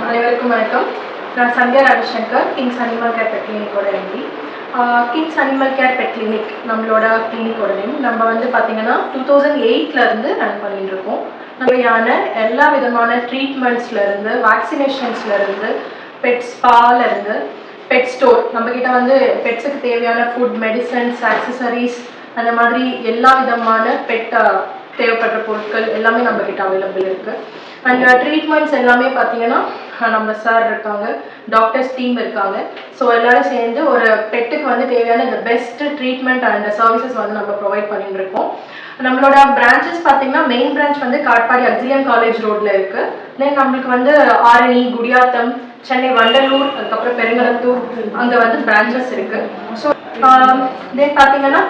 அனைவருக்கும் வணக்கம். நான் Sandhya Ravishankar, Kings animal care pet கிளினிக்கோட MD. Kings animal care pet clinic நம்மளோட கிளினிக்கோட நேம். நம்ம வந்து பார்த்திங்கன்னா 2008 ரன் பண்ணிட்டு இருக்கோம். நம்மையான எல்லா விதமான ட்ரீட்மெண்ட்ஸ்லேருந்து, வேக்சினேஷன்ஸ்லேருந்து, பெட் ஸ்பாலேருந்து, பெட் ஸ்டோர், நம்மக்கிட்ட வந்து பெட்ஸுக்கு தேவையான ஃபுட், மெடிசன்ஸ், ஆக்சசரிஸ், அந்த மாதிரி எல்லா விதமான பெட் தேவைப்படுற பொருட்கள் எல்லாமே நம்மக்கிட்ட அவைலபிள் இருக்குது. அண்ட் ட்ரீட்மெண்ட்ஸ் எல்லாமே பார்த்தீங்கன்னா நம்ம சார் இருக்காங்க, டாக்டர்ஸ் டீம் இருக்காங்க. ஸோ எல்லோரும் சேர்ந்து ஒரு பெட்டுக்கு வந்து தேவையான இந்த பெஸ்ட் ட்ரீட்மெண்ட் அண்ட் சர்வீசஸ் வந்து நம்ம ப்ரொவைட் பண்ணிட்டு இருக்கோம். நம்மளோட பிரான்ச்சஸ் பார்த்தீங்கன்னா மெயின் பிரான்ச் வந்து காட்பாடி அக்ஸிலியம் காலேஜ் ரோட்டில் இருக்குது. தென் நம்மளுக்கு வந்து ஆரணி, குடியாத்தம், சென்னை வண்டலூர், அதுக்கப்புறம் பெருங்கலத்தூர், அங்கே வந்து பிரான்ச்சஸ் இருக்குது. ஸோ தென் பார்த்தீங்கன்னா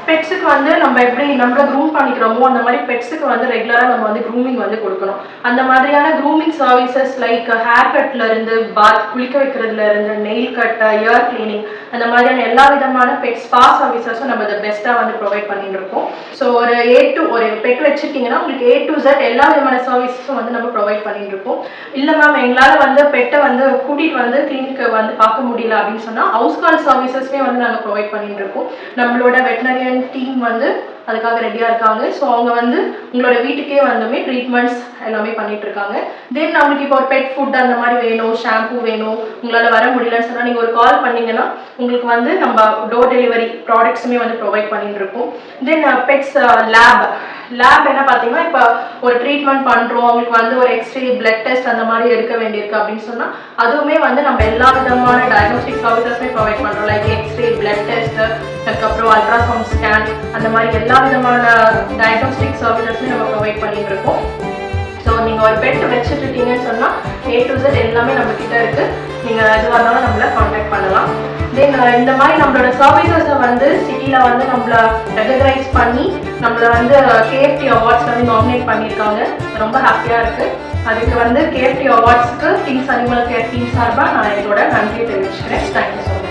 பெட்ஸுக்கு வந்து நம்ம எப்படி நம்மள க்ரூம் பண்ணிக்கிறோமோ அந்த மாதிரி பெட்ஸுக்கு வந்து ரெகுலராக நம்ம வந்து க்ரூமிங் வந்து கொடுக்கணும். அந்த மாதிரியான க்ரூமிங் சர்வீசஸ் லைக் ஹேர் கட்லேருந்து, பாத் குளிக்க வைக்கிறதுலேருந்து, நெயில் கட், இயர் கிளீனிங், அந்த மாதிரியான எல்லா விதமான பெட் ஸ்பா சர்வீசஸும் நம்ம இதை பெஸ்ட்டாக வந்து ப்ரொவைட் பண்ணிட்டு இருக்கோம். ஸோ ஒரு பெட் வச்சுருக்கீங்கன்னா உங்களுக்கு A to Z எல்லா விதமான சர்வீஸஸும் வந்து நம்ம ப்ரொவைட் பண்ணிட்டு இருக்கோம். இல்லை மேம் எங்களால் வந்து பெட்டை வந்து கூட்டிகிட்டு வந்து கிளினிக்கை வந்து பார்க்க முடியல அப்படின்னு சொன்னால் ஹவுஸ் கால் சர்வீசஸ்மே வந்து நாங்கள் ப்ரொவைட் பண்ணிட்டு இருக்கோம். நம்மளோட வெட்டனரியன் டீம் வந்து அதுக்காக ரெடியாக இருக்காங்க. ஸோ அவங்க வந்து உங்களோட வீட்டுக்கே வந்துமே ட்ரீட்மெண்ட்ஸ் எல்லாமே பண்ணிட்டு இருக்காங்க. தென் நம்மளுக்கு இப்போ ஒரு பெட் ஃபுட் அந்த மாதிரி வேணும், ஷாம்பூ வேணும், உங்களால் வர முடியலன்னு சொன்னால் நீங்கள் ஒரு கால் பண்ணிங்கன்னா உங்களுக்கு வந்து நம்ம டோர் டெலிவரி ப்ராடக்ட்ஸுமே வந்து ப்ரொவைட் பண்ணிட்டு இருக்கோம். தென் பெட்ஸ் லேப் என்ன பார்த்தீங்கன்னா இப்போ ஒரு ட்ரீட்மெண்ட் பண்ணுறோம், அவங்களுக்கு வந்து ஒரு எக்ஸ்ரே, பிளட் டெஸ்ட் அந்த மாதிரி எடுக்க வேண்டியிருக்கு அப்படின்னு சொன்னால் அதுவுமே வந்து நம்ம எல்லா விதமான டயக்னோஸ்டிக் சர்வீசஸுமே ப்ரொவைட் பண்ணுறோம். லைக் எக்ஸ்ரே, பிளட் டெஸ்ட், அதுக்கப்புறம் அல்ட்ராசவுண்ட் ஸ்கேன், அந்த மாதிரி எல்லா விதமான டயக்னோஸ்டிக் சர்வீசஸுமே நம்ம ப்ரொவைட் பண்ணிட்டு இருக்கோம். ஸோ நீங்கள் ஒரு பெட் வச்சுட்டு இருக்கீங்கன்னு சொன்னால் A to Z எல்லாமே நம்மக்கிட்ட இருக்குது. நீங்கள் எதுவாக இருந்தாலும் நம்மளை கான்டாக்ட் பண்ணலாம். தென் இந்த மாதிரி நம்மளோட சர்வீசஸை வந்து சிட்டியில் வந்து நம்மளை ரெகக்னைஸ் பண்ணி நம்மளை வந்து KFT அவார்ட்ஸ் வந்து நாமினேட் பண்ணியிருக்காங்க. ரொம்ப ஹாப்பியாக இருக்குது. அதுக்கு வந்து KFT அவார்ட்ஸ்க்கு கிங்ஸ் அனிமல் கேர் டீம் சார்பாக நான் என்னோட நன்றியை தெரிவிச்சுக்கிறேன். Thank you so much.